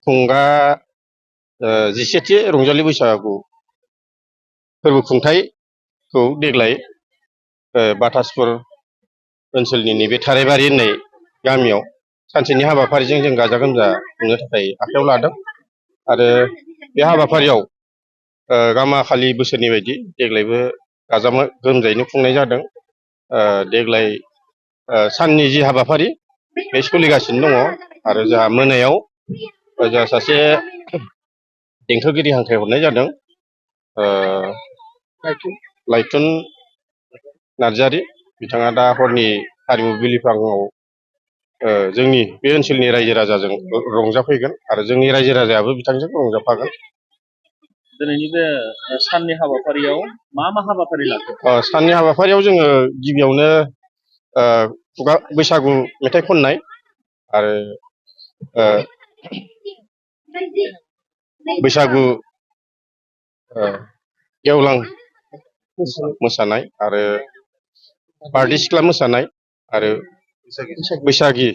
खुंगा 17थि रंजालि बैसागु फोरबो खुंथायखौ देग्लाय बाटासपुर ओनसोलनि नैबे थारायबारि होननाय गामियाव सानसेनि हाबाफारिजों जों गाजा गोमजा खुंनो थाखाय आखायाव लादों आरो बे हाबाफारियाव गामाखालि बोसोरनि बायदि देग्लायबो गाजा गोमजायैनो खुंनाय जादों। देग्लाय साननि जि हाबाफारि बे सोलिगासिनो दङ आरो जोंहा मोनायाव जोंहा सासे देंखोगिरि हांख्रायहरनाय जादों लाइथुन नार्जारि बिथाङा दा हरनि हारिमु बिलिफाङाव जोंनि बे ओनसोलनि रायजो राजाजों रंजाफैगोन आरो जोंनि रायजो राजायाबो बिथांजों रंजाफागोन। दिनैनि बे साननि हाबाफारियाव मा हाबाफारि लाखो? साननि हाबाफारियाव जोङो गिबियावनो खुगा बैसागु मेथाइ खननाय आरो बैसागु गेवलां मोसानाय आरो बारदै सिख्ला मोसानाय आरो बैसागि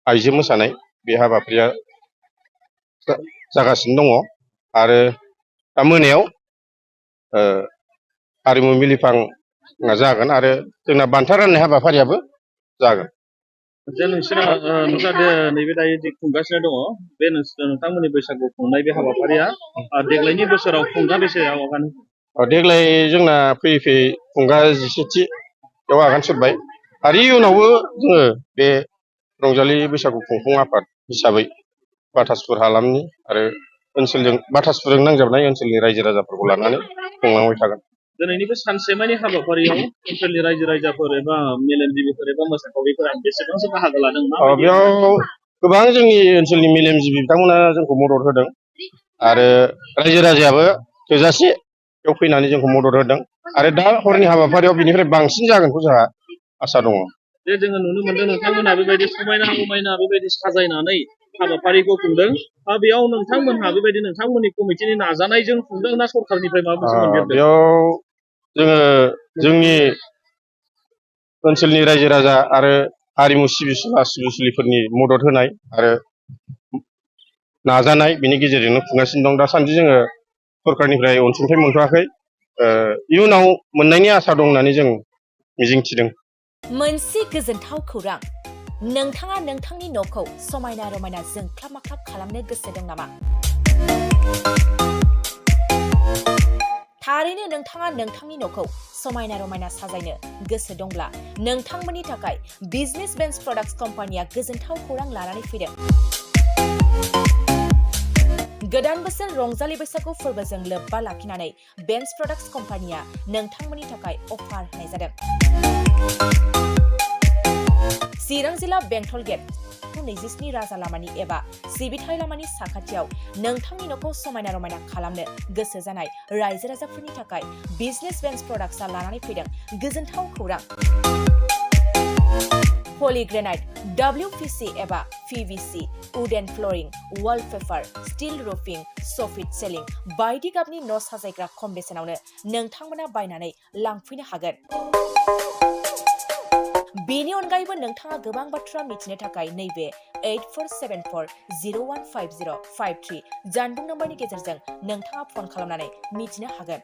आइजो मोसानाय बे हाबाफारिया जागासिनो दङ आरो दा मोनायाव हारिमु मिलिफाङा जागोन आरो जोंना बान्था राननाय हाबाफारियाबो जागोन। नोंसोरा नैबे दायो जि खुंगासिनो दङ बे नोंथांमोननि बैसागु खुंनाय बे हाबाफारिया देग्लायनि बोसोराव खुंगा बेसे आगान? देग्लाय जोंना फैयै फैयै खुंगा 17थियाव आगान सुरबाय आरो इयुनावबो जोङो बे रंजालि बैसागु खुंफुं आफाद हिसाबै बाटासपुर हालामनि आरो ओनसोलजों बाटासपुरजों नांजाबनाय ओनसोलनि रायजो राजाफोरखौ लानानै खुंलांबाय थागोन। दिनैनि बे सानसेमानि हाबाफारियाव ओनसोलनि रायजो राजाफोर एबा मेलेमजिबिफोर एबा मोसाखावरिफोरा बेसेबांसो बाहागो लादों? बेयाव गोबां जोंनि ओनसोलनि मेलेमजिबि बिथांमोना जोंखौ मदद होदों आरो रायजो राजायाबो थोजासे बेयाव फैनानै जोंखौ मदद होदों आरो दा हरनि हाबाफारियाव बिनिफ्राय बांसिन जागोनखौ जोंहा आसा दङ। जे जोङो नुनो मोनदों नोंथांमोनहा बेबायदि समायना रमायना बेबायदि साजायनानै हाबाफारिखौ खुंदों। बेयाव नोंथांमोनहा बेबायदि नोंथांमोननि कमिटिनि नाजानायजों खुंदों ना सरकारनिफ्राय माबा मोनसे मोनदेरदों? बेयाव जोङो जोंनि ओनसोलनि रायजो राजा आरो हारिमु सिबिसुला सिबिसुलिफोरनि मदद होनाय आरो नाजानाय बिनि गेजेरजोंनो खुंगासिनो दं। दासान्दि जोङो सरकारनिफ्राय अनसुंथाइ मोनथ'वाखै, इयुनाव मोननायनि आसा दं होननानै जों मिजिंथिदों। मोनसे गोजोनथाव खौरां, नोंथाङा नोंथांनि न'खौ समायना रमायना जोंख्लाब माख्लाब खालामनो गोसो दं नामा? थारैनो नोंथाङा नोंथांनि न'खौ समायना रमायना साजायनो गोसो दंब्ला नोंथांमोननि थाखाय बिजनेस बेन्स प्रडाक्ट्स कम्पानिया गोजोनथाव खौरां लानानै फैदों। गोदान बोसोर रंजालि बैसागु फोरबोजों लोब्बा लाखिनानै बेन्स प्रडाक्ट्स कम्पानिया नोंथांमोननि थाखाय अफार होनाय जादों। चिरां जिल्ला बेंटल गेट 27 राजा लामानि एबा सिबिथाय लामानि साखाथियाव नोंथांनि न'खौ समायना रमायना खालामनो गोसो जानाय रायजो राजाफोरनि थाखाय बिजनेस बेन्स प्रडाक्ट्सआ लानानै फैदों गोजोनथाव खौरां। पलिग्रेनाइट, WPC एबा PVC, wooden flooring, wallpaper, steel roofing, soffit ceiling बायदि गाबनि न' साजायग्रा खम बेसेनावनो नोंथांमोना बायनानै लांफैनो हागोन। बेनि अनगायैबो नोंथाङा गोबां बाथ्रा मिथिनो थाखाय नैबे 8474015053 जानबुं नम्बरनि गेजेरजों नोंथाङा फन खालामनानै मिथिनो हागोन।